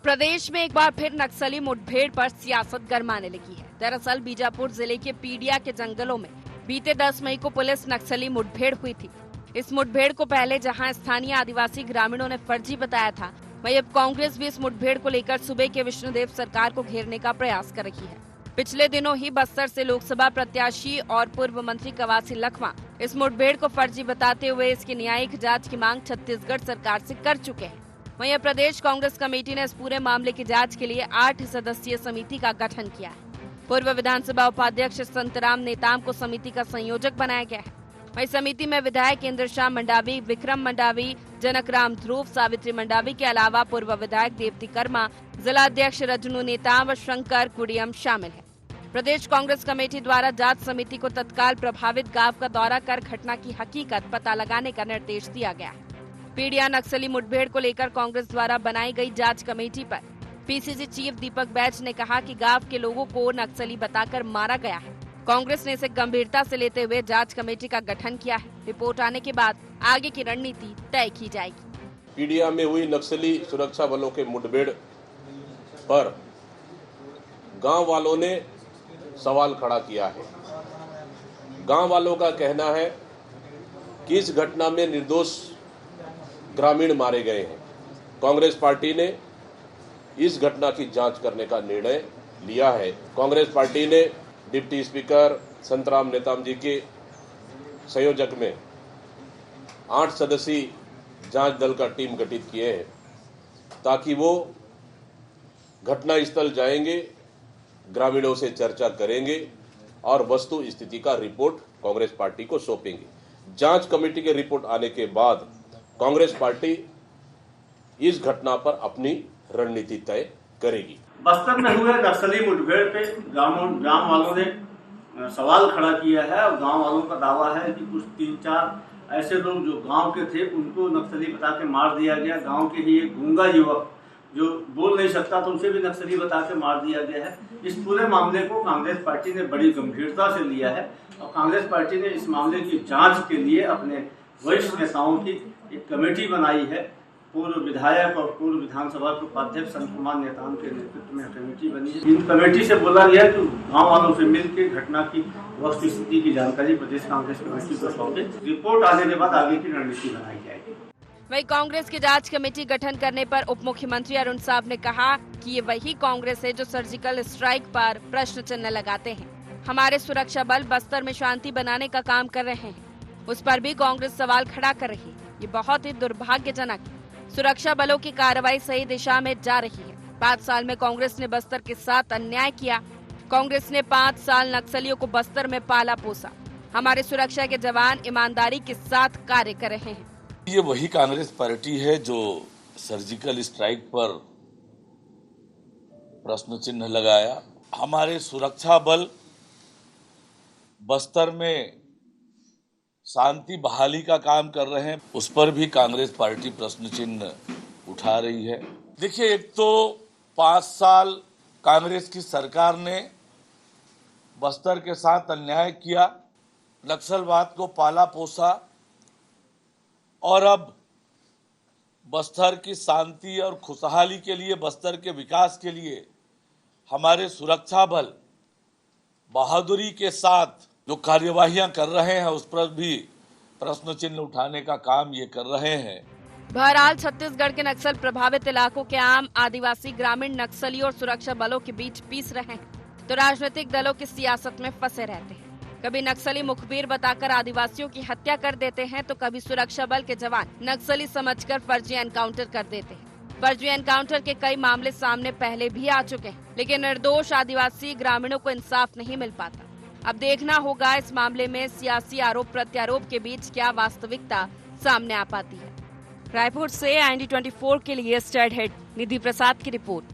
प्रदेश में एक बार फिर नक्सली मुठभेड़ पर सियासत गरमाने लगी है। दरअसल बीजापुर जिले के पीडिया के जंगलों में बीते 10 मई को पुलिस नक्सली मुठभेड़ हुई थी। इस मुठभेड़ को पहले जहां स्थानीय आदिवासी ग्रामीणों ने फर्जी बताया था, वहीं अब कांग्रेस भी इस मुठभेड़ को लेकर सूबे के विष्णुदेव सरकार को घेरने का प्रयास कर रही है। पिछले दिनों ही बस्तर से लोकसभा प्रत्याशी और पूर्व मंत्री कवासी लखमा इस मुठभेड़ को फर्जी बताते हुए इसकी न्यायिक जांच की मांग छत्तीसगढ़ सरकार से कर चुके हैं। वहीं प्रदेश कांग्रेस कमेटी ने इस पूरे मामले की जांच के लिए 8 सदस्यीय समिति का गठन किया है। पूर्व विधानसभा उपाध्यक्ष संतराम नेताम को समिति का संयोजक बनाया गया है। वहीं समिति में विधायक इंद्रशाह मंडावी, विक्रम मंडावी, जनकराम ध्रुव, सावित्री मंडावी के अलावा पूर्व विधायक देवती कर्मा, जिला अध्यक्ष रजनू नेताम व शंकर कुडियम शामिल है। प्रदेश कांग्रेस कमेटी द्वारा जांच समिति को तत्काल प्रभावित गांव का दौरा कर घटना की हकीकत पता लगाने का निर्देश दिया गया है। पीडिया नक्सली मुठभेड़ को लेकर कांग्रेस द्वारा बनाई गई जांच कमेटी पर पीसीसी चीफ दीपक बैज ने कहा कि गांव के लोगों को नक्सली बताकर मारा गया है। कांग्रेस ने इसे गंभीरता से लेते हुए जांच कमेटी का गठन किया है। रिपोर्ट आने के बाद आगे की रणनीति तय की जाएगी। पीडिया में हुई नक्सली सुरक्षा बलों के मुठभेड़ पर गांव वालों ने सवाल खड़ा किया है। गांव वालों का कहना है कि इस घटना में निर्दोष ग्रामीण मारे गए हैं। कांग्रेस पार्टी ने इस घटना की जांच करने का निर्णय लिया है। कांग्रेस पार्टी ने डिप्टी स्पीकर संतराम नेताम जी के संयोजक में 8 सदस्यीय जांच दल का टीम गठित किए हैं ताकि वो घटनास्थल जाएंगे, ग्रामीणों से चर्चा करेंगे और वस्तु स्थिति का रिपोर्ट कांग्रेस पार्टी को सौंपेंगे। जांच कमेटी के रिपोर्ट आने के बाद कांग्रेस पार्टी इस घटना पर अपनी रणनीति तय करेगी। बस्तर में हुए नक्सली मुठभेड़ पे ग्राम वालों ने सवाल खड़ा किया है और गांव वालों का दावा है कि कुछ 3-4 ऐसे लोग जो गांव के थे उनको नक्सली बता के मार दिया गया। गांव के ही एक गूंगा युवक जो बोल नहीं सकता तो उसे भी नक्सली बता के मार दिया गया है। इस पूरे मामले को कांग्रेस पार्टी ने बड़ी गंभीरता से लिया है और कांग्रेस पार्टी ने इस मामले की जांच के लिए अपने वरिष्ठ नेताओं की एक कमेटी बनाई है। पूर्व विधायक और पूर्व विधानसभा के उपाध्यक्ष संत कुमार नेताम के नेतृत्व में कमेटी बनी है। इन कमेटी से बोला गया कि गांव वालों से मिलकर घटना की वस्तु स्थिति की जानकारी प्रदेश कांग्रेस कमेटी को सौंपे। रिपोर्ट आने के बाद आगे की रणनीति बनाई जाएगी। वहीं कांग्रेस की जांच कमेटी गठन करने पर उप मुख्यमंत्री अरुण साव ने कहा कि ये वही कांग्रेस है जो सर्जिकल स्ट्राइक पर प्रश्न चिन्ह लगाते हैं। हमारे सुरक्षा बल बस्तर में शांति बनाने का काम कर रहे हैं, उस पर भी कांग्रेस सवाल खड़ा कर रही है। ये बहुत ही दुर्भाग्यजनक है। सुरक्षा बलों की कार्रवाई सही दिशा में जा रही है। 5 साल में कांग्रेस ने बस्तर के साथ अन्याय किया। कांग्रेस ने 5 साल नक्सलियों को बस्तर में पाला पोसा। हमारे सुरक्षा के जवान ईमानदारी के साथ कार्य कर रहे हैं। ये वही कांग्रेस पार्टी है जो सर्जिकल स्ट्राइक पर प्रश्न चिन्ह लगाया। हमारे सुरक्षा बल बस्तर में शांति बहाली का काम कर रहे हैं, उस पर भी कांग्रेस पार्टी प्रश्न चिन्ह उठा रही है। देखिए, एक तो 5 साल कांग्रेस की सरकार ने बस्तर के साथ अन्याय किया, नक्सलवाद को पाला पोसा और अब बस्तर की शांति और खुशहाली के लिए, बस्तर के विकास के लिए हमारे सुरक्षा बल बहादुरी के साथ जो कार्यवाहियां कर रहे हैं उस पर भी प्रश्न चिन्ह उठाने का काम ये कर रहे हैं। बहरहाल छत्तीसगढ़ के नक्सल प्रभावित इलाकों के आम आदिवासी ग्रामीण नक्सलियों और सुरक्षा बलों के बीच पीस रहे हैं तो राजनीतिक दलों की सियासत में फंसे रहते हैं। कभी नक्सली मुखबिर बताकर आदिवासियों की हत्या कर देते हैं तो कभी सुरक्षा बल के जवान नक्सली समझकर फर्जी एनकाउंटर कर देते हैं। फर्जी एनकाउंटर के कई मामले सामने पहले भी आ चुके हैं, लेकिन निर्दोष आदिवासी ग्रामीणों को इंसाफ नहीं मिल पाता। अब देखना होगा इस मामले में सियासी आरोप प्रत्यारोप के बीच क्या वास्तविकता सामने आ पाती है। रायपुर से IND24 के लिए स्टेट हेड निधि प्रसाद की रिपोर्ट।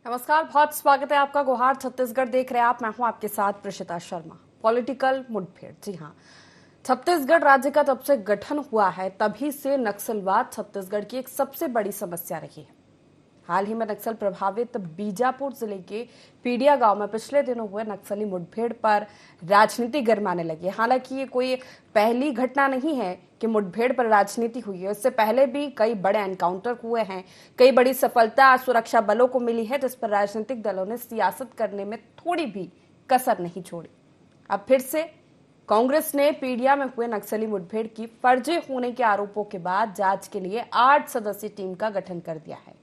नमस्कार, बहुत स्वागत है आपका। गुहार छत्तीसगढ़ देख रहे हैं आप। मैं हूं आपके साथ प्रशिता शर्मा। पॉलिटिकल मुठभेड़, जी हाँ, छत्तीसगढ़ राज्य का जब से गठन हुआ है तभी से नक्सलवाद छत्तीसगढ़ की एक सबसे बड़ी समस्या रही है। हाल ही में नक्सल प्रभावित बीजापुर जिले के पीडिया गांव में पिछले दिनों हुए नक्सली मुठभेड़ पर राजनीति गरमाने लगी। हालांकि ये कोई पहली घटना नहीं है कि मुठभेड़ पर राजनीति हुई है। इससे पहले भी कई बड़े एनकाउंटर हुए हैं, कई बड़ी सफलता सुरक्षा बलों को मिली है, जिस पर राजनीतिक दलों ने सियासत करने में थोड़ी भी कसर नहीं छोड़ी। अब फिर से कांग्रेस ने पीडिया में हुए नक्सली मुठभेड़ की फर्जी होने के आरोपों के बाद जांच के लिए 8 सदस्यीय टीम का गठन कर दिया है।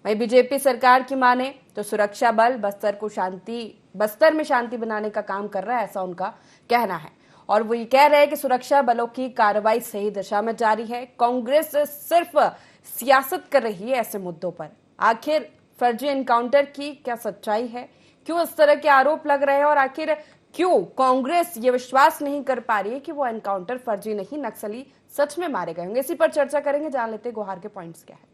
वहीं बीजेपी सरकार की माने तो सुरक्षा बल बस्तर में शांति बनाने का काम कर रहा है, ऐसा उनका कहना है। और वो ये कह रहे हैं कि सुरक्षा बलों की कार्रवाई सही दिशा में जारी है। कांग्रेस सिर्फ सियासत कर रही है ऐसे मुद्दों पर। आखिर फर्जी एनकाउंटर की क्या सच्चाई है, क्यों इस तरह के आरोप लग रहे हैं और आखिर क्यों कांग्रेस ये विश्वास नहीं कर पा रही है कि वो एनकाउंटर फर्जी नहीं, नक्सली सच में मारे गए होंगे, इसी पर चर्चा करेंगे। जान लेते गुहार के पॉइंट्स क्या है।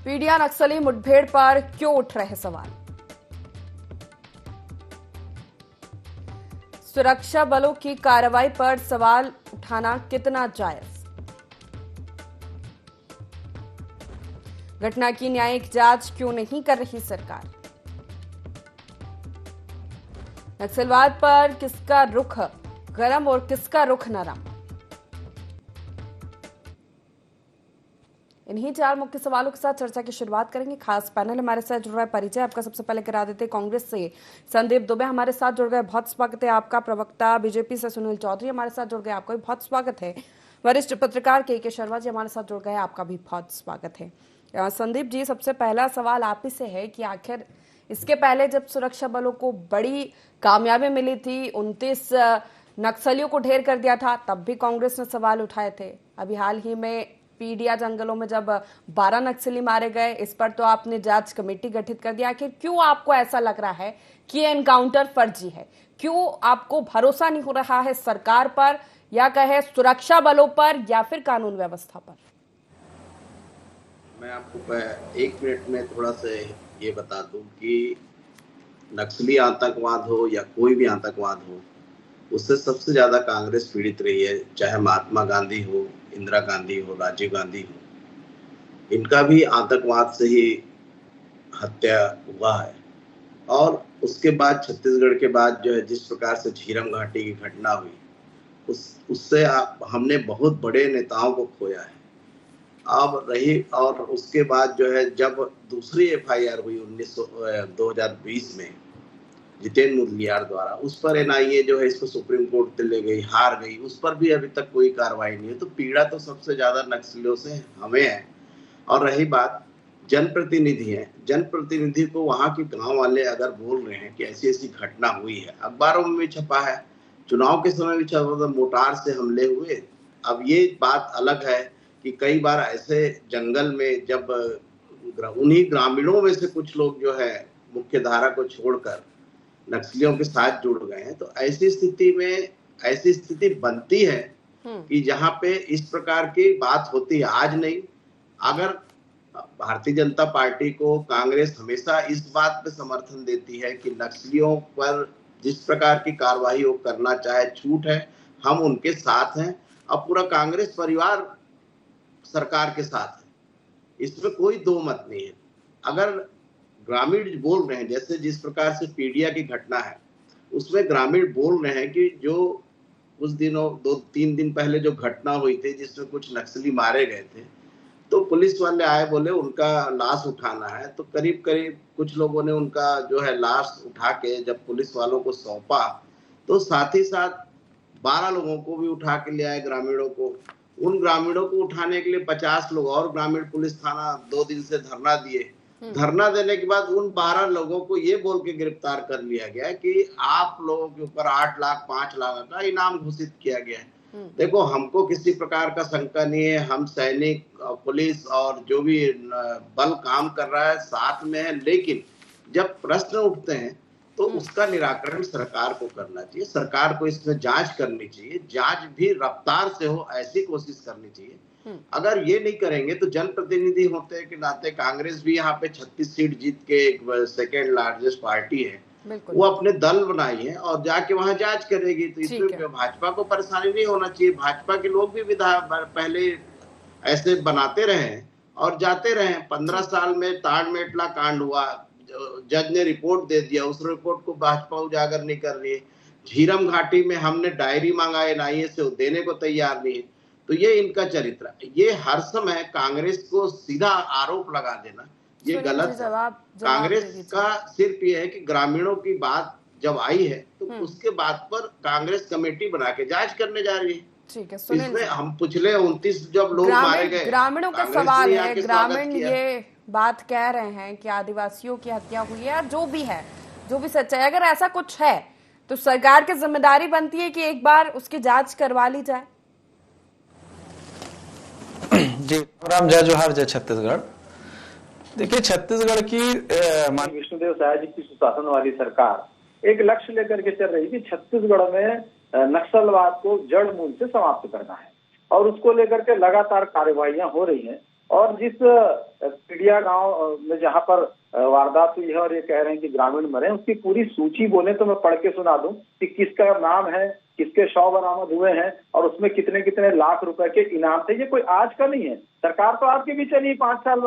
पीडिया नक्सली मुठभेड़ पर क्यों उठ रहे सवाल, सुरक्षा बलों की कार्रवाई पर सवाल उठाना कितना जायज, घटना की न्यायिक जांच क्यों नहीं कर रही सरकार, नक्सलवाद पर किसका रुख गरम और किसका रुख नरम, इन्हीं 4 मुख्य सवालों के साथ चर्चा की शुरुआत करेंगे। खास पैनल हमारे साथ जुड़ रहा है। परिचय आपका सबसे पहले करा देते हैं। कांग्रेस से संदीप दुबे हमारे साथ जुड़ गए, बहुत स्वागत है आपका। प्रवक्ता बीजेपी से सुनील चौधरी हमारे साथ जुड़ गए, आपका भी बहुत स्वागत है। वरिष्ठ पत्रकार के शर्मा जी हमारे साथ जुड़ गए, आपका भी बहुत स्वागत है। संदीप जी, सबसे पहला सवाल आप ही से है कि आखिर इसके पहले जब सुरक्षा बलों को बड़ी कामयाबी मिली थी, 29 नक्सलियों को ढेर कर दिया था, तब भी कांग्रेस ने सवाल उठाए थे। अभी हाल ही में पीडिया जंगलों में जब 12 नक्सली मारे गए, इस पर तो आपने जांच कमेटी गठित कर दिया। आखिर क्यों आपको ऐसा लग रहा है कि एनकाउंटर फर्जी है? क्यों आपको भरोसा नहीं हो रहा है सरकार पर, या कहे सुरक्षा बलों पर, या फिर कानून व्यवस्था पर? मैं आपको 1 मिनट में थोड़ा सा ये बता दूं कि नक्सली आतंकवाद हो या कोई भी आतंकवाद हो, उससे सबसे ज्यादा कांग्रेस पीड़ित रही है। चाहे महात्मा गांधी हो, इंदिरा गांधी हो, राजीव गांधी हो, इनका भी आतंकवाद से ही हत्या हुआ है। और उसके बाद छत्तीसगढ़ के बाद जो है जिस प्रकार से झीरम घाटी की घटना हुई, उससे हमने बहुत बड़े नेताओं को खोया है। अब रही, और उसके बाद जो है जब दूसरी FIR हुई 2020 में जितेंद्र मुदलियार द्वारा, उस पर NIA जो है इसको सुप्रीम कोर्ट ले गई, हार गई, उस पर भी अभी तक कोई कार्रवाई नहीं है। तो पीड़ा तो सबसे ज्यादा नक्सलियों से हमें है। और रही बात जनप्रतिनिधि है, जनप्रतिनिधि को वहां के गांव वाले अगर बोल रहे हैं कि ऐसी ऐसी घटना हुई है, अखबारों में भी छपा है, चुनाव के समय भी छपा, मोटार से हमले हुए। अब ये बात अलग है कि कई बार ऐसे जंगल में जब उन्हीं ग्रामीणों में से कुछ लोग जो है मुख्य धारा को छोड़कर नक्सलियों के साथ जुड़ गए हैं, तो ऐसी स्थिति बनती है कि जहां पे इस प्रकार की बात होती है। आज नहीं, अगर भारतीय जनता पार्टी को कांग्रेस हमेशा इस बात पे समर्थन देती है कि नक्सलियों पर जिस प्रकार की कार्रवाई वो करना चाहे, छूट है, हम उनके साथ हैं। अब पूरा कांग्रेस परिवार सरकार के साथ है, इसमें कोई दो मत नहीं है। अगर ग्रामीण बोल रहे हैं, जैसे जिस प्रकार से पीडिया की घटना है, उसमें ग्रामीण बोल रहे हैं कि जो उस दिनों 2-3 दिन पहले जो घटना हुई थी जिसमें कुछ नक्सली मारे गए थे, तो पुलिस वाले आए, बोले उनका लाश उठाना है। तो करीब करीब कुछ लोगों ने उनका जो है लाश उठा के जब पुलिस वालों को सौंपा, तो साथ ही साथ 12 लोगों को भी उठा के ले आए ग्रामीणों को। उन ग्रामीणों को उठाने के लिए 50 लोग और ग्रामीण पुलिस थाना 2 दिन से धरना दिए। धरना देने के बाद उन 12 लोगों को ये बोल के गिरफ्तार कर लिया गया कि आप लोगों के ऊपर 8 लाख 5 लाख का इनाम घोषित किया गया है। देखो, हमको किसी प्रकार का शंका नहीं है, हम सैनिक, पुलिस और जो भी बल काम कर रहा है साथ में है, लेकिन जब प्रश्न उठते हैं तो उसका निराकरण सरकार को करना चाहिए। सरकार को इसमें जांच करनी चाहिए, जांच भी रफ्तार से हो ऐसी कोशिश करनी चाहिए। अगर ये नहीं करेंगे तो जनप्रतिनिधि होते के नाते कांग्रेस भी यहाँ पे 36 सीट जीत के एक सेकेंड लार्जेस्ट पार्टी है, बिल्कुल। वो अपने दल बनाई है और जाके वहां जांच करेगी। तो इसमें भाजपा को परेशानी नहीं होना चाहिए। भाजपा के लोग भी पहले ऐसे बनाते रहे और जाते रहे। 15 साल में ताड़मेटला कांड हुआ, जज ने रिपोर्ट दे दिया, उस रिपोर्ट को भाजपा उजागर नहीं कर रही है। झीरम घाटी में हमने डायरी मांगा एनआईए से, वो देने को तैयार नहीं है। तो ये इनका चरित्र है। ये हर समय कांग्रेस को सीधा आरोप लगा देना ये गलत है। कांग्रेस का सिर्फ ये है कि ग्रामीणों की बात जब आई है तो उसके बाद पर कांग्रेस कमेटी बना के जांच करने जा रही है। ठीक है, इसमें हम पिछले 29 जब लोग मारे गए, ग्रामीणों का सवाल है। ग्रामीण ये बात कह रहे हैं कि आदिवासियों की हत्या हुई है, जो भी है, जो भी सच्चाई, अगर ऐसा कुछ है तो सरकार की जिम्मेदारी बनती है कि एक बार उसकी जांच करवा ली जाए। जी राम, जय जोहार, जय छत्तीसगढ़। देखिए, छत्तीसगढ़ की माननीय विष्णुदेव साय जी की सुशासन वाली सरकार एक लक्ष्य लेकर के चल रही थी, छत्तीसगढ़ में नक्सलवाद को जड़ मूल से समाप्त करना है और उसको लेकर के लगातार कार्यवाहियां हो रही हैं। और जिस पीडिया गांव में जहां पर वारदात हुई है और ये कह रहे हैं कि ग्रामीण मरे, उसकी पूरी सूची बोले तो मैं पढ़ के सुना दूं कि किसका नाम है, किसके शव बरामद हुए हैं और उसमें कितने कितने लाख रुपए के इनाम थे। ये कोई आज का नहीं है, सरकार तो आपकी भी चली 5 साल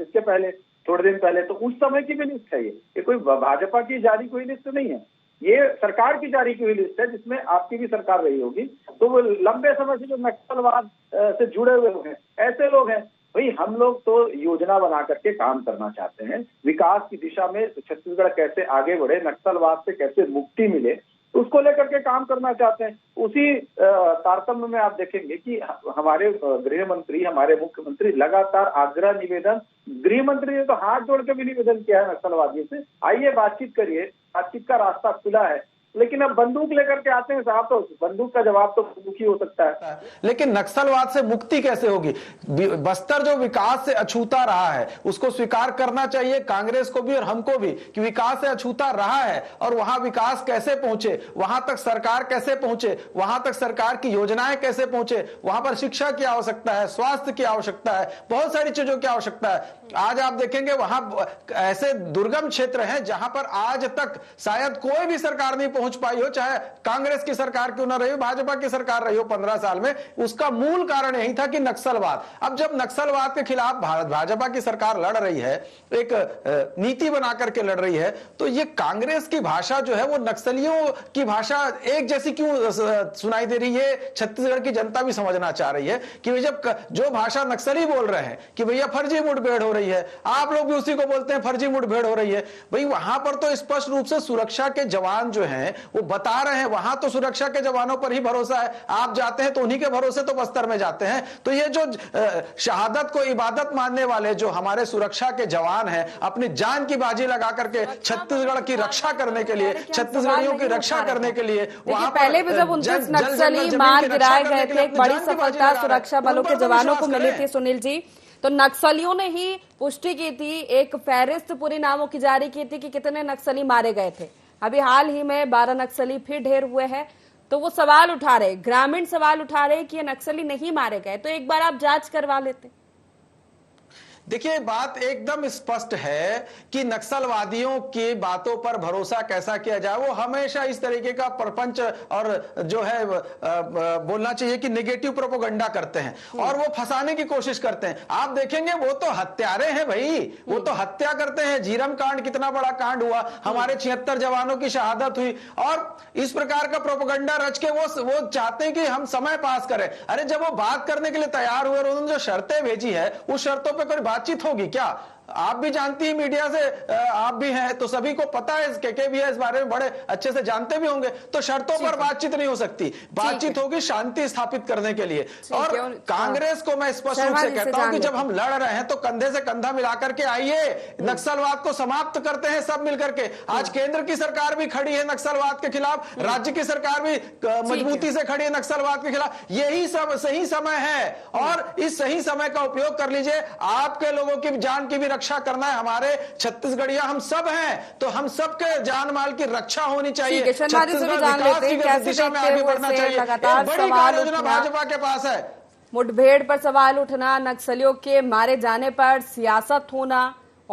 इसके पहले, थोड़े दिन पहले, तो उस समय की भी लिस्ट है। ये कोई भाजपा की जारी कोई लिस्ट नहीं है, ये सरकार की जारी की हुई लिस्ट है जिसमें आपकी भी सरकार रही होगी। तो वो लंबे समय से जो नक्सलवाद से जुड़े हुए लोग हैं, ऐसे लोग हैं। भाई, हम लोग तो योजना बना करके काम करना चाहते हैं, विकास की दिशा में छत्तीसगढ़ कैसे आगे बढ़े, नक्सलवाद से कैसे मुक्ति मिले, उसको लेकर के काम करना चाहते हैं। उसी तारतम्य में आप देखेंगे कि हमारे गृह मंत्री, हमारे मुख्यमंत्री लगातार आग्रह निवेदन, गृह मंत्री ने तो हाथ जोड़ के भी निवेदन किया है नक्सलवादियों से, आइए बातचीत करिए, बातचीत का रास्ता खुला है। लेकिन अब बंदूक लेकर के आते हैं साहब, तो बंदूक का जवाब तो बंदूक ही हो सकता है। लेकिन नक्सलवाद से मुक्ति कैसे होगी? बस्तर जो विकास से अछूता रहा है उसको स्वीकार करना चाहिए कांग्रेस को भी और हमको भी कि विकास से अछूता रहा है। और वहां विकास कैसे पहुंचे, वहां तक सरकार कैसे पहुंचे, वहां तक सरकार की योजनाएं कैसे पहुंचे, वहां पर शिक्षा की आवश्यकता है, स्वास्थ्य की आवश्यकता है, बहुत सारी चीजों की आवश्यकता है। आज आप देखेंगे वहां ऐसे दुर्गम क्षेत्र हैं जहां पर आज तक शायद कोई भी सरकार नहीं पहुंच पाई हो, चाहे कांग्रेस की सरकार क्यों ना रही हो, भाजपा की सरकार रही हो 15 साल में। उसका मूल कारण यही था कि नक्सलवाद। अब जब नक्सलवाद के खिलाफ भाजपा की सरकार लड़ रही है, एक नीति बना करके लड़ रही है, तो ये कांग्रेस की भाषा जो है वो नक्सलियों की भाषा एक जैसी क्यों सुनाई दे रही है? छत्तीसगढ़ की जनता भी समझना चाह रही है कि जब जो भाषा नक्सली बोल रहे हैं कि भैया फर्जी मुठभेड़ हो रही है, आप लोग भी उसी को बोलते हैं फर्जी मुठभेड़ हो रही है। भाई, वहां पर तो स्पष्ट रूप से सुरक्षा के जवान जो हैं वो बता रहे हैं, वहां तो सुरक्षा के जवानों पर ही भरोसा है। आप जाते हैं तो उन्हीं के भरोसे तो बस्तर में जाते हैं। तो ये जो शहादत को इबादत मानने वाले जो हमारे सुरक्षा के जवान हैं, अपनी जान की बाजी लगा करके छत्तीसगढ़ की रक्षा करने के लिए, छत्तीसगढ़ियों की रक्षा करने के लिए वहां पहले भी जब 29 नक्सली मार गिराए गए थे, एक बड़ी सफलता सुरक्षा बलों के जवानों को मिली थी सुनील जी, तो नक्सलियों ने ही पुष्टि की थी, एक फहरिस्त पूरी नामों की जारी की थी कि कितने नक्सली मारे गए थे। अभी हाल ही में 12 नक्सली फिर ढेर हुए हैं, तो वो सवाल उठा रहे, ग्रामीण सवाल उठा रहे कि ये नक्सली नहीं मारे गए, तो एक बार आप जांच करवा लेते। देखिए, बात एकदम स्पष्ट है कि नक्सलवादियों की बातों पर भरोसा कैसा किया जाए। वो हमेशा इस तरीके का प्रपंच और जो है बोलना चाहिए कि नेगेटिव प्रोपोगंडा करते हैं और वो फंसाने की कोशिश करते हैं। आप देखेंगे वो तो हत्यारे हैं भाई, वो तो हत्या करते हैं। झीरम कांड कितना बड़ा कांड हुआ, हमारे 76 जवानों की शहादत हुई और इस प्रकार का प्रोपोगंडा रच के वो चाहते हैं कि हम समय पास करें। अरे, जब वो बात करने के लिए तैयार हुए और उन्होंने जो शर्तें भेजी है उस शर्तों पर कोई बातचीत होगी क्या? आप भी जानती हैं, मीडिया से आप भी हैं, तो सभी को पता है, के भी है इस बारे में, बड़े अच्छे से जानते भी होंगे। तो शर्तों पर बातचीत नहीं हो सकती, बातचीत होगी शांति स्थापित करने के लिए। और कांग्रेस को मैं स्पष्ट रूप से कहता हूं कि जब हम लड़ रहे हैं तो कंधे से कंधा मिलाकर के आइए, नक्सलवाद को समाप्त करते हैं सब मिलकर के। आज केंद्र की सरकार भी खड़ी है नक्सलवाद के खिलाफ, राज्य की सरकार भी मजबूती से खड़ी है नक्सलवाद के खिलाफ। यही सब सही समय है और इस सही समय का उपयोग कर लीजिए। आपके लोगों की जान की भी रक्षा करना है, हमारे छत्तीसगढ़िया हम सब हैं, तो हम सबके जान माल की रक्षा होनी चाहिए। छत्तीसगढ़ विकास की दिशा में आगे बढ़ना चाहिए। एक बड़ी कार्य योजना भाजपा के पास है। मुठभेड़ पर सवाल उठना, नक्सलियों के मारे जाने पर सियासत होना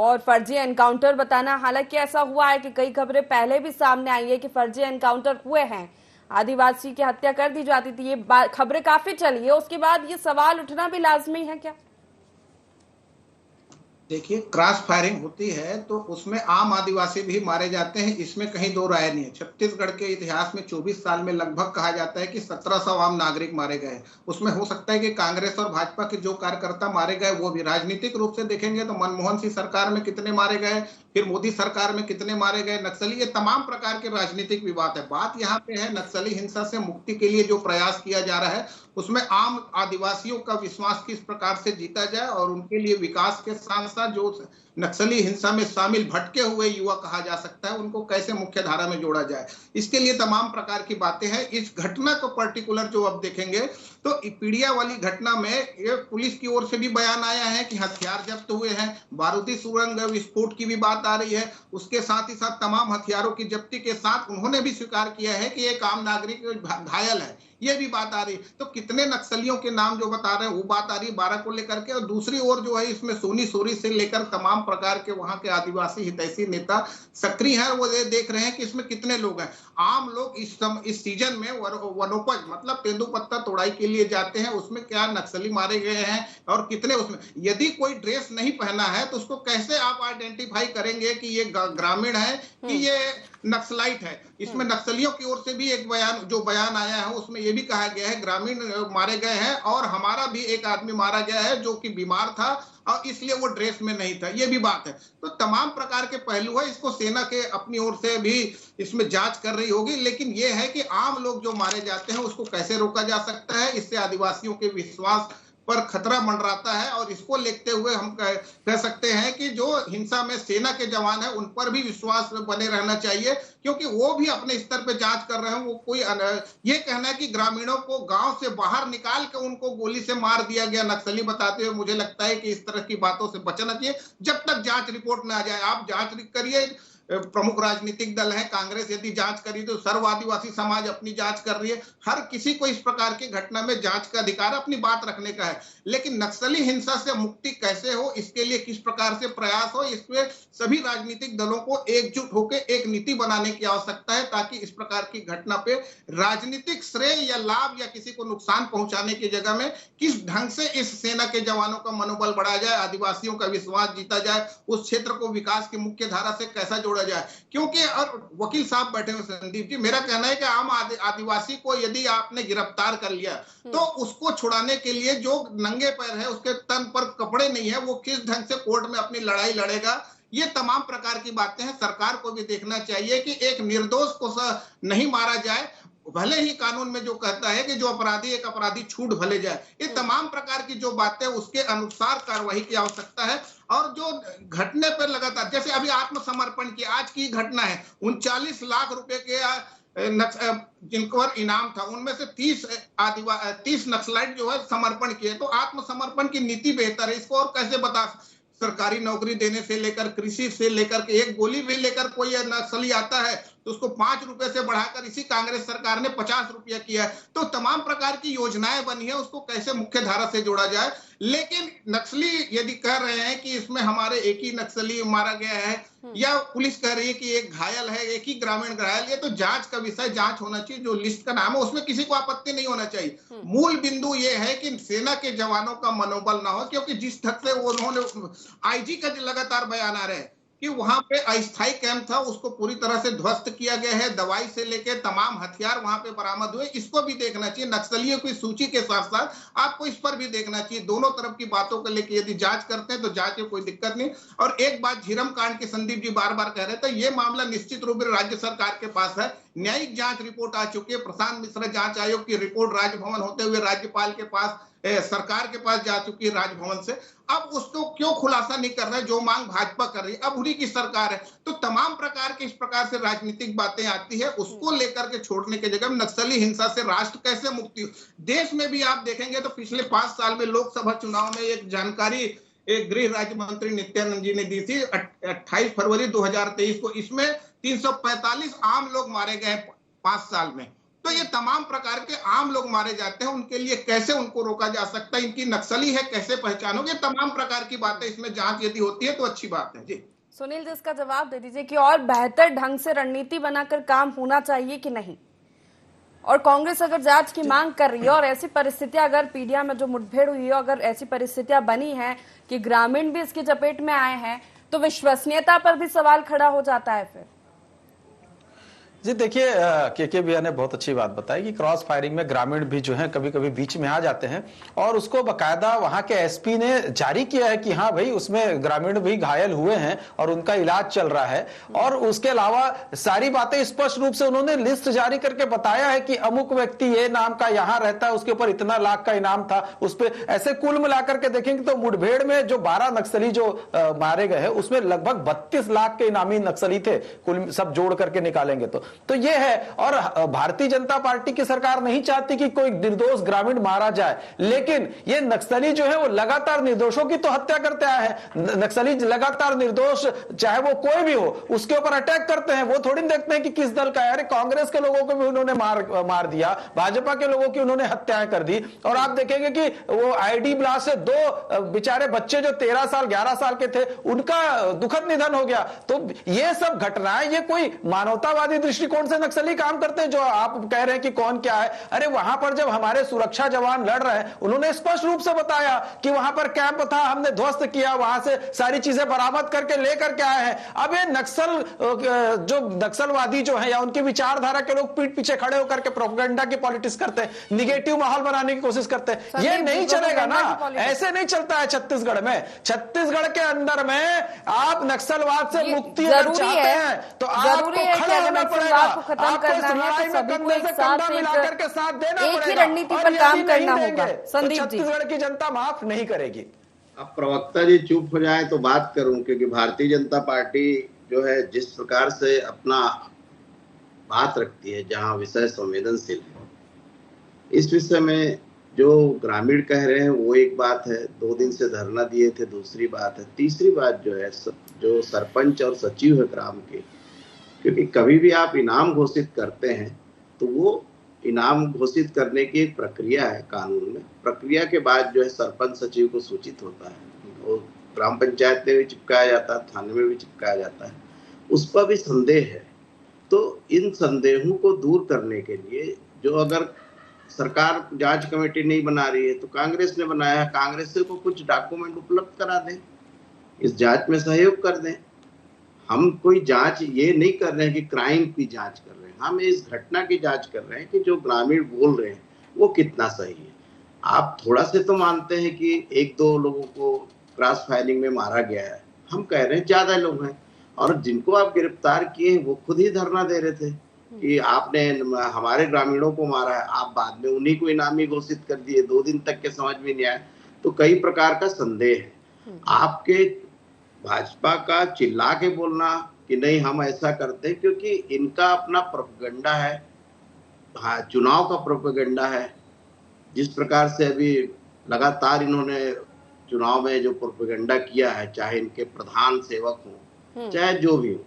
और फर्जी एनकाउंटर बताना, हालांकि ऐसा हुआ है कि कई खबरें पहले भी सामने आई है कि फर्जी एनकाउंटर हुए हैं, आदिवासी की हत्या कर दी जाती थी, ये खबरें काफी चली है। उसके बाद ये सवाल उठना भी लाजमी है क्या? देखिए, क्रॉस फायरिंग होती है तो उसमें आम आदिवासी भी मारे जाते हैं, इसमें कहीं दो राय नहीं है। छत्तीसगढ़ के इतिहास में 24 साल में लगभग कहा जाता है कि 1700 आम नागरिक मारे गए। उसमें हो सकता है कि कांग्रेस और भाजपा के जो कार्यकर्ता मारे गए वो भी। राजनीतिक रूप से देखेंगे तो मनमोहन सिंह सरकार में कितने मारे गए, फिर मोदी सरकार में कितने मारे गए नक्सली, ये तमाम प्रकार के राजनीतिक विवाद है। बात यहाँ पे है नक्सली हिंसा से मुक्ति के लिए जो प्रयास किया जा रहा है उसमें आम आदिवासियों का विश्वास किस प्रकार से जीता जाए और उनके लिए विकास के साथ साथ जो नक्सली हिंसा में शामिल भटके हुए युवा कहा जा सकता है उनको कैसे मुख्य धारा में जोड़ा जाए, इसके लिए तमाम प्रकार की बातें हैं। इस घटना को पर्टिकुलर जो अब देखेंगे तो पीड़िया वाली घटना में ये पुलिस की ओर से भी बयान आया है कि हथियार जब्त हुए हैं, बारूदी सुरंग विस्फोट की भी बात आ रही है, उसके साथ ही साथ तमाम हथियारों की जब्ती के साथ उन्होंने भी स्वीकार किया है कि एक आम नागरिक घायल है, ये भी बात आ रही। तो कितने नक्सलियों के नाम जो बता रहे हैं वो बात आ रही है 12 को लेकर के। और दूसरी ओर जो है इसमें सोनी सोरी से लेकर तमाम प्रकार के वहां के आदिवासी हितैषी नेता सक्रिय हैं, वो ये देख रहे हैं कि इसमें कितने लोग हैं। आम लोग इस सीजन में वनोपज मतलब तेंदुपत्ता तोड़ाई के लिए जाते हैं, उसमें क्या नक्सली मारे गए हैं और कितने उसमें। यदि कोई ड्रेस नहीं पहना है तो उसको कैसे आप आइडेंटिफाई करेंगे कि ये ग्रामीण है कि ये नक्सलाइट है। इसमें नक्सलियों की ओर से भी एक बयान आया है, उसमें यह भी कहा गया है ग्रामीण मारे गए हैं और हमारा भी एक आदमी मारा गया है जो कि बीमार था और इसलिए वो ड्रेस में नहीं था, ये भी बात है। तो तमाम प्रकार के पहलू है, इसको सेना के अपनी ओर से भी इसमें जांच कर रही होगी, लेकिन ये है कि आम लोग जो मारे जाते हैं उसको कैसे रोका जा सकता है। इससे आदिवासियों के विश्वास पर खतरा मंडराता है और इसको लेते हुए हम कह सकते हैं कि जो हिंसा में सेना के जवान हैं उन पर भी विश्वास बने रहना चाहिए, क्योंकि वो भी अपने स्तर पे जांच कर रहे हैं। वो कोई ये कहना है कि ग्रामीणों को गांव से बाहर निकाल के उनको गोली से मार दिया गया नक्सली बताते हुए, मुझे लगता है कि इस तरह की बातों से बचना चाहिए जब तक जांच रिपोर्ट न आ जाए। आप जांच करिए, प्रमुख राजनीतिक दल है, कांग्रेस यदि जांच करी तो सर्व आदिवासी समाज अपनी जांच कर रही है। हर किसी को इस प्रकार की घटना में जांच का अधिकार अपनी बात रखने का है, लेकिन नक्सली हिंसा से मुक्ति कैसे हो, इसके लिए किस प्रकार से प्रयास हो, इसमें सभी राजनीतिक दलों को एकजुट होकर एक नीति बनाने की आवश्यकता है, ताकि इस प्रकार की घटना पे राजनीतिक श्रेय या लाभ या किसी को नुकसान पहुंचाने की जगह में किस ढंग से इस सेना के जवानों का मनोबल बढ़ाया जाए, आदिवासियों का विश्वास जीता जाए, उस क्षेत्र को विकास की मुख्य धारा से कैसा जोड़ा जाए। क्योंकि और वकील साहब बैठे हुए संदीप जी, मेरा कहना है कि आम आदिवासी को यदि आपने गिरफ्तार कर लिया तो उसको छुड़ाने के लिए जो नंगे पैर है, उसके तन पर कपड़े नहीं है, वो किस ढंग से कोर्ट में अपनी लड़ाई लड़ेगा। ये तमाम प्रकार की बातें हैं। सरकार को भी देखना चाहिए कि एक निर्दोष को नहीं मारा जाए, भले ही कानून में जो कहता है कि जो अपराधी एक अपराधी छूट भले जाए, ये तमाम प्रकार की जो बातें उसके अनुसार कार्रवाई की आवश्यकता है। और जो घटने पर लगातार, जैसे अभी आत्मसमर्पण की आज की घटना है, 39 लाख रुपए के जिनको इनाम था, उनमें से 30 नक्सलाइट जो है समर्पण किए। तो आत्मसमर्पण की नीति बेहतर है, इसको और कैसे बता। सरकारी नौकरी देने से लेकर कृषि से लेकर के एक गोली भी लेकर कोई नक्सली आता है तो उसको 5 रुपए से बढ़ाकर इसी कांग्रेस सरकार ने 50 रुपया किया है। तो तमाम प्रकार की योजनाएं बनी है, उसको कैसे मुख्य धारा से जोड़ा जाए। लेकिन नक्सली यदि कह रहे हैं कि इसमें हमारे एक ही नक्सली मारा गया है या पुलिस कह रही है कि एक घायल है, एक ही ग्रामीण घायल, ये तो जांच का विषय, जांच होना चाहिए। जो लिस्ट का नाम है उसमें किसी को आपत्ति नहीं होना चाहिए। मूल बिंदु ये है कि सेना के जवानों का मनोबल ना हो, क्योंकि जिस ढंग से उन्होंने आईजी का लगातार बयान आ रहे हैं कि वहां पे अस्थायी कैंप था, उसको पूरी तरह से ध्वस्त किया गया है, दवाई से लेकर तमाम हथियार वहां पे बरामद हुए। इसको भी देखना चाहिए, नक्सलियों की सूची के साथ साथ आपको इस पर भी देखना चाहिए। दोनों तरफ की बातों को लेकर यदि जांच करते हैं तो जांच में कोई दिक्कत नहीं। और एक बात झीरम कांड के संदीप जी बार बार कह रहे थे, ये मामला निश्चित रूप से राज्य सरकार के पास है। न्यायिक जांच रिपोर्ट आ चुकी है, प्रशांत मिश्रा जांच आयोग की रिपोर्ट राजभवन होते हुए राज्यपाल के पास, सरकार के पास जा चुकी है राजभवन से। अब उसको क्यों खुलासा नहीं कर रहे, जो मांग भाजपा कर रही है, अब उन्हीं की सरकार है। तो तमाम प्रकार के इस प्रकार से राजनीतिक बातें आती है, उसको लेकर के छोड़ने की जगह नक्सली हिंसा से राष्ट्र कैसे मुक्ति। देश में भी आप देखेंगे तो पिछले 5 साल में लोकसभा चुनाव में एक जानकारी एक गृह राज्य मंत्री नित्यानंद जी ने दी थी 28 फरवरी 2023 को। इसमें 345 आम लोग मारे गए 5 साल में। तो तो ये तमाम प्रकार के आम लोग मारे जाते हैं, उनके लिए कैसे उनको रोका जा सकता है, इनकी नक्सली है कैसे पहचानोगे, तमाम प्रकार की बातें इसमें जांच यदि होती है तो अच्छी बात है। जी सुनील जी, इसका जवाब दे दीजिए कि और बेहतर ढंग से रणनीति बनाकर काम होना चाहिए कि नहीं, और कांग्रेस अगर जांच की मांग कर रही है और ऐसी परिस्थितियां अगर पीडिया में जो मुठभेड़ हुई है अगर ऐसी परिस्थितियां बनी हैं कि ग्रामीण भी इसकी चपेट में आए हैं तो विश्वसनीयता पर भी सवाल खड़ा हो जाता है फिर। जी देखिए, के भैया ने बहुत अच्छी बात बताई कि क्रॉस फायरिंग में ग्रामीण भी जो है कभी कभी बीच में आ जाते हैं, और उसको बकायदा वहां के एसपी ने जारी किया है कि हाँ भाई उसमें ग्रामीण भी घायल हुए हैं और उनका इलाज चल रहा है। और उसके अलावा सारी बातें स्पष्ट रूप से उन्होंने लिस्ट जारी करके बताया है कि अमुक व्यक्ति ये नाम का यहाँ रहता है, उसके ऊपर इतना लाख का इनाम था, उस पर ऐसे कुल मिलाकर के देखेंगे तो मुठभेड़ में जो 12 नक्सली जो मारे गए हैं उसमें लगभग 32 लाख के इनामी नक्सली थे, कुल सब जोड़ करके निकालेंगे तो ये है। और भारतीय जनता पार्टी की सरकार नहीं चाहती कि कोई निर्दोष ग्रामीण मारा जाए, लेकिन ये नक्सली जो है वो लगातार निर्दोषों की तो हत्या करते आए हैं। नक्सली लगातार निर्दोष चाहे वो कोई भी हो उसके ऊपर अटैक करते हैं, वो थोड़ी देखते हैं कि किस दल का है। अरे कांग्रेस के लोगों को भी उन्होंने मार दिया, भाजपा के लोगों की उन्होंने हत्याएं कर दी। और आप देखेंगे कि वो आईडी ब्लास्ट से 2 बेचारे बच्चे जो 13 साल 11 साल के थे उनका दुखद निधन हो गया। तो ये सब घटनाएं, ये कोई मानवतावादी दृष्टिकोण से नक्सली काम करते हैं जो आप कह रहे हैं कि कौन क्या है। अरे वहां पर जब हमारे सुरक्षा जवान लड़ रहे हैं उन्होंने स्पष्ट रूप से बताया कि वहां पर कैंप था, हमने ध्वस्त किया, वहां से सारी चीजें बरामद करके लेकर के आए हैं। अब ये नक्सलवादी जो है या उनकी विचारधारा के लोग पीठ पीछे खड़े होकर के प्रोपेगेंडा की पॉलिटिक्स करते हैं, निगेटिव माहौल बनाने की कोशिश करते हैं। ये नहीं चलेगा ना, ऐसे नहीं चलता है छत्तीसगढ़ में। छत्तीसगढ़ के अंदर में आप नक्सलवाद से मुक्ति अगर चाहते हैं तो आपको खड़ा होना पड़ेगा, खत्म करना है तो सभी को एक साथ एक ही रणनीति पर काम करना होगा। संदीप जी, छत्तीसगढ़ की जनता माफ नहीं करेगी। अब प्रवक्ता जी चुप हो जाए तो बात करूं, क्योंकि भारतीय जनता पार्टी जो है जिस प्रकार से अपना बात रखती है, जहां विषय संवेदनशील है, इस विषय में जो ग्रामीण कह रहे हैं वो एक बात है, 2 दिन से धरना दिए थे दूसरी बात है, तीसरी बात जो है जो सरपंच और सचिव है ग्राम के, क्योंकि कभी भी आप इनाम घोषित करते हैं तो वो इनाम घोषित करने की एक प्रक्रिया है कानून में। प्रक्रिया के बाद जो है सरपंच सचिव को सूचित होता है, वो ग्राम पंचायत में भी चिपकाया जाता है, थाने में भी चिपकाया जाता है, उस पर भी संदेह है। तो इन संदेहों को दूर करने के लिए जो अगर सरकार जांच कमेटी नहीं बना रही है तो कांग्रेस ने बनाया है, कांग्रेस से को कुछ डॉक्यूमेंट उपलब्ध करा दें, इस जांच में सहयोग कर दें। हम कोई जांच ये नहीं कर रहे हैं कि क्राइम की जांच कर रहे हैं, हम इस घटना की जांच कर रहे हैं कि जो ग्रामीण बोल रहे हैं वो कितना सही है। आप थोड़ा से तो मानते हैं कि 1-2 लोगों को क्रॉस फायरिंग में मारा गया है, हम कह रहे हैं ज्यादा लोग हैं, और जिनको आप गिरफ्तार किए हैं वो खुद ही धरना दे रहे थे कि आपने हमारे ग्रामीणों को मारा है, आप बाद में उन्हीं को इनामी घोषित कर दिए, 2 दिन तक के समझ में नहीं आए। तो कई प्रकार का संदेह है। आपके भाजपा का चिल्ला के बोलना कि नहीं हम ऐसा करते हैं, क्योंकि इनका अपना प्रोपेगेंडा है, हाँ चुनाव का प्रोपेगेंडा है। जिस प्रकार से अभी लगातार इन्होंने चुनाव में जो प्रोपेगेंडा किया है, चाहे इनके प्रधान सेवक हो चाहे जो भी हो,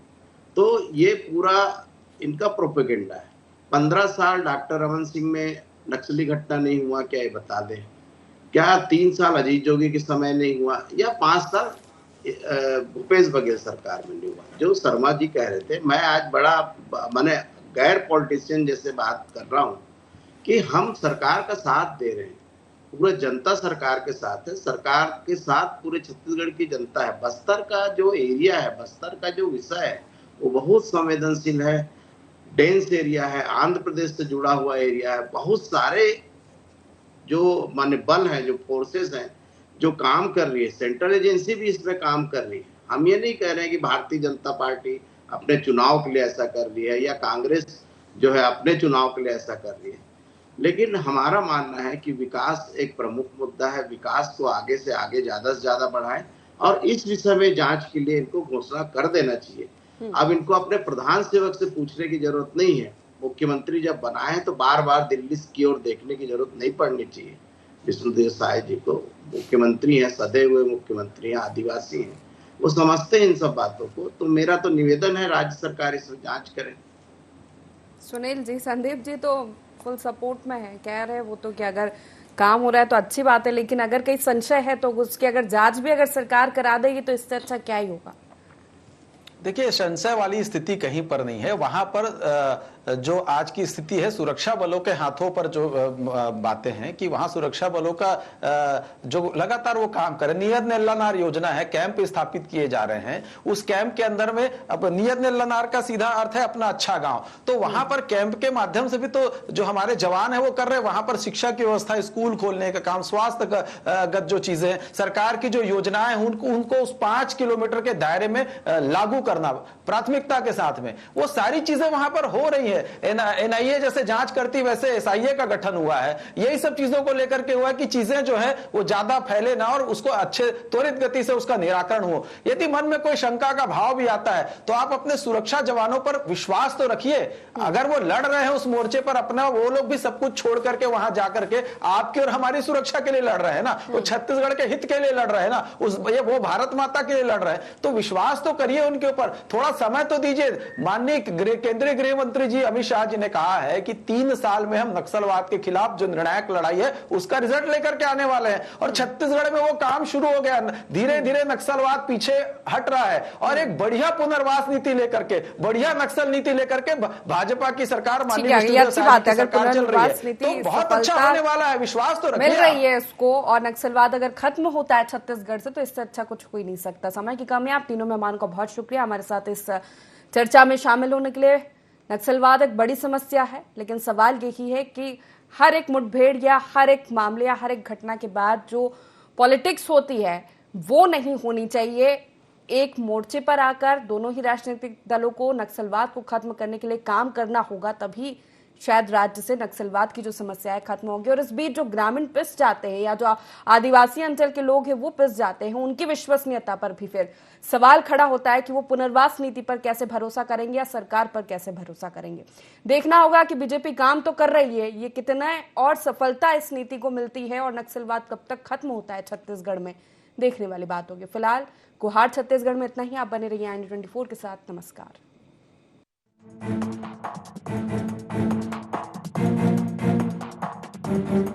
तो ये पूरा इनका प्रोपेगेंडा है। 15 साल डॉक्टर रमन सिंह में नक्सली घटना नहीं हुआ, क्या ये बता दें? क्या 3 साल अजीत जोगी के समय नहीं हुआ, या 5 साल भूपेश बघेल सरकार में नहीं हुआ? जो शर्मा जी कह रहे थे, मैं आज बड़ा मैंने गैर पॉलिटिशियन जैसे बात कर रहा हूँ कि हम सरकार का साथ दे रहे हैं, पूरा जनता सरकार के साथ है, सरकार के साथ पूरे छत्तीसगढ़ की जनता है। बस्तर का जो एरिया है, बस्तर का जो विषय है वो बहुत संवेदनशील है, डेंस एरिया है, आंध्र प्रदेश से जुड़ा हुआ एरिया है, बहुत सारे जो माने बल है, जो फोर्सेस हैं जो काम कर रही है, सेंट्रल एजेंसी भी इसमें काम कर रही है। हम ये नहीं कह रहे हैं कि भारतीय जनता पार्टी अपने चुनाव के लिए ऐसा कर रही है या कांग्रेस जो है अपने चुनाव के लिए ऐसा कर रही है, लेकिन हमारा मानना है कि विकास एक प्रमुख मुद्दा है, विकास को आगे से आगे ज्यादा से ज्यादा बढ़ाएं, और इस विषय में जांच के लिए इनको घोषणा कर देना चाहिए। अब इनको अपने प्रधान सेवक से पूछने की जरूरत नहीं है, मुख्यमंत्री जब बनाए तो बार बार दिल्ली की ओर देखने की जरूरत नहीं पड़नी चाहिए। विष्णुदेव साय जी को मुख्यमंत्री हैं, सदे हुए मुख्यमंत्री हैं, आदिवासी हैं, वो समझते हैं इन सब बातों को। तो मेरा तो निवेदन है राज्य सरकार इसमें जांच करे। सुनील जी, संदीप जी तो फुल सपोर्ट में है, कह रहे वो तो कि अगर काम हो रहा है तो अच्छी बात है, लेकिन अगर कहीं संशय है तो उसकी अगर जांच भी अगर सरकार करा देगी तो इससे अच्छा क्या ही होगा। देखिए, संशय वाली स्थिति कहीं पर नहीं है। वहां पर जो आज की स्थिति है, सुरक्षा बलों के हाथों पर जो बातें हैं कि वहां सुरक्षा बलों का जो लगातार वो काम करे, नियत नेल्लानार योजना है, कैंप स्थापित किए जा रहे हैं। उस कैंप के अंदर में अब नियत नेल्लानार का सीधा अर्थ है अपना अच्छा गांव, तो वहां पर कैंप के माध्यम से भी तो जो हमारे जवान है वो कर रहे हैं। वहां पर शिक्षा की व्यवस्था, स्कूल खोलने का काम, स्वास्थ्य गत जो चीजें हैं, सरकार की जो योजनाएं उनको उस 5 किलोमीटर के दायरे में लागू करना प्राथमिकता के साथ में, वो सारी चीजें वहां पर हो रही है। एनआईए जैसे जांच करती वैसे एसआईए का गठन हुआ है। यही सब चीजों को लेकर के हुआ कि चीजें जो है वो ज्यादा फैले ना और उसको अच्छे त्वरित गति से उसका निराकरण हो। यदि मन में कोई शंका का भाव भी आता है तो आप अपने सुरक्षा जवानों पर विश्वास तो रखिए। अगर वो लड़ रहे हैं उस मोर्चे पर अपना, वो लोग भी सब कुछ छोड़ करके वहां जाकर के आपकी और हमारी सुरक्षा के लिए लड़ रहे हैं ना, वो छत्तीसगढ़ के हित के लिए लड़ रहे हैं ना, वो भारत माता के लिए लड़ रहे हैं, तो विश्वास तो करिए उनके ऊपर, थोड़ा समय तो दीजिए। माननीय केंद्रीय गृह मंत्री जी अमित शाह जी ने कहा है कि 3 साल में हम नक्सलवाद के खिलाफ जो निर्णायक लड़ाई है उसका रिजल्ट लेकर के आने वाले हैं, और छत्तीसगढ़ में वो काम शुरू हो गया। धीरे धीरे नक्सलवाद पीछे हट रहा है और एक बढ़िया पुनर्वास नीति लेकर के, बढ़िया नक्सल नीति लेकर के भाजपा की सरकार, माननीय अच्छी बात है, अगर पुनर्वास नीति तो बहुत अच्छा होने वाला है, विश्वास तो रखिए। मिल रही है इसको, और नक्सलवाद अगर खत्म होता है छत्तीसगढ़ से तो इससे अच्छा कुछ हो ही नहीं सकता। समय की कमी है। आप तीनों मेहमान को बहुत शुक्रिया हमारे साथ इस चर्चा में शामिल होने के लिए। नक्सलवाद एक बड़ी समस्या है, लेकिन सवाल यही है कि हर एक मुठभेड़ या हर एक मामले या हर एक घटना के बाद जो पॉलिटिक्स होती है वो नहीं होनी चाहिए। एक मोर्चे पर आकर दोनों ही राजनीतिक दलों को नक्सलवाद को खत्म करने के लिए काम करना होगा, तभी शायद राज्य से नक्सलवाद की जो समस्या है खत्म होगी। और इस बीच जो ग्रामीण पिस जाते हैं या जो आदिवासी अंचल के लोग हैं वो पिस जाते हैं, उनकी विश्वसनीयता पर भी फिर सवाल खड़ा होता है कि वो पुनर्वास नीति पर कैसे भरोसा करेंगे या सरकार पर कैसे भरोसा करेंगे। देखना होगा कि बीजेपी काम तो कर रही है, ये कितना और सफलता इस नीति को मिलती है और नक्सलवाद कब तक खत्म होता है छत्तीसगढ़ में, देखने वाली बात होगी। फिलहाल गुहार छत्तीसगढ़ में इतना ही। आप बने रहिए IND24 के साथ। नमस्कार। Thank you.